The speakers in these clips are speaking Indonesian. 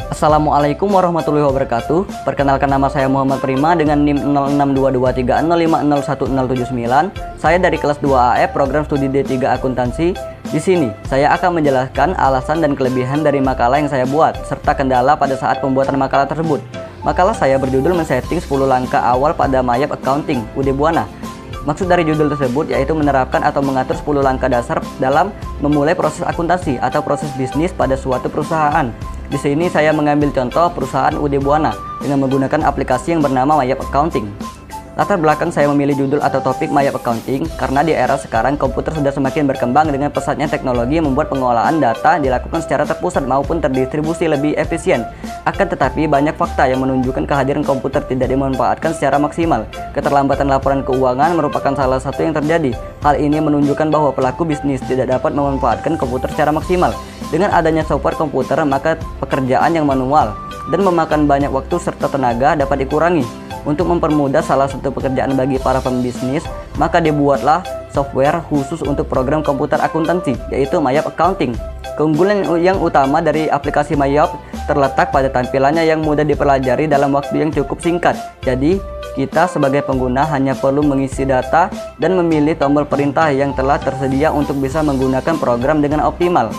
Assalamualaikum warahmatullahi wabarakatuh. Perkenalkan, nama saya Muhammad Prima dengan NIM 062230501079. Saya dari kelas 2AF program studi D3 akuntansi. Di sini saya akan menjelaskan alasan dan kelebihan dari makalah yang saya buat serta kendala pada saat pembuatan makalah tersebut. Makalah saya berjudul men-setting 10 langkah awal pada Mayap Accounting UD Buana. Maksud dari judul tersebut yaitu menerapkan atau mengatur 10 langkah dasar dalam memulai proses akuntansi atau proses bisnis pada suatu perusahaan. Di sini saya mengambil contoh perusahaan UD Buana dengan menggunakan aplikasi yang bernama Mayap Accounting. Latar belakang saya memilih judul atau topik Mayap Accounting karena di era sekarang komputer sudah semakin berkembang dengan pesatnya teknologi yang membuat pengolahan data dilakukan secara terpusat maupun terdistribusi lebih efisien. Akan tetapi banyak fakta yang menunjukkan kehadiran komputer tidak dimanfaatkan secara maksimal. Keterlambatan laporan keuangan merupakan salah satu yang terjadi. Hal ini menunjukkan bahwa pelaku bisnis tidak dapat memanfaatkan komputer secara maksimal. Dengan adanya software komputer, maka pekerjaan yang manual dan memakan banyak waktu serta tenaga dapat dikurangi. Untuk mempermudah salah satu pekerjaan bagi para pembisnis, maka dibuatlah software khusus untuk program komputer akuntansi, yaitu Mayap Accounting. Keunggulan yang utama dari aplikasi Mayap terletak pada tampilannya yang mudah dipelajari dalam waktu yang cukup singkat. Jadi, kita sebagai pengguna hanya perlu mengisi data dan memilih tombol perintah yang telah tersedia untuk bisa menggunakan program dengan optimal.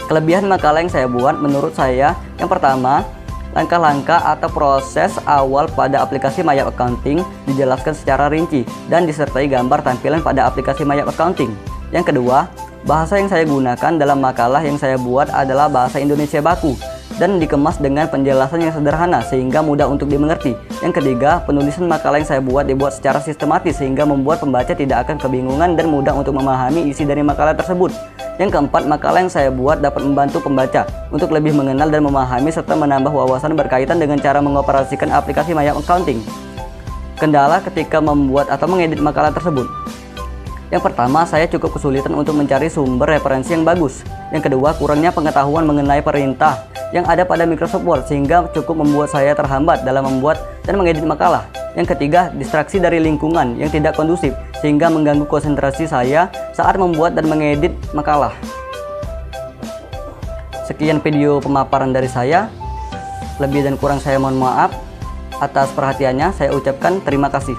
Kelebihan makalah yang saya buat menurut saya, yang pertama, langkah-langkah atau proses awal pada aplikasi Mayap Accounting dijelaskan secara rinci dan disertai gambar tampilan pada aplikasi Mayap Accounting. Yang kedua, bahasa yang saya gunakan dalam makalah yang saya buat adalah bahasa Indonesia baku dan dikemas dengan penjelasan yang sederhana sehingga mudah untuk dimengerti. Yang ketiga, penulisan makalah yang saya dibuat secara sistematis sehingga membuat pembaca tidak akan kebingungan dan mudah untuk memahami isi dari makalah tersebut. Yang keempat, makalah yang saya buat dapat membantu pembaca untuk lebih mengenal dan memahami serta menambah wawasan berkaitan dengan cara mengoperasikan aplikasi Mayap Accounting. Kendala ketika membuat atau mengedit makalah tersebut. Yang pertama, saya cukup kesulitan untuk mencari sumber referensi yang bagus. Yang kedua, kurangnya pengetahuan mengenai perintah yang ada pada Microsoft Word sehingga cukup membuat saya terhambat dalam membuat dan mengedit makalah. Yang ketiga, distraksi dari lingkungan yang tidak kondusif sehingga mengganggu konsentrasi saya saat membuat dan mengedit makalah. Sekian video pemaparan dari saya. Lebih dan kurang saya mohon maaf. Atas perhatiannya saya ucapkan terima kasih.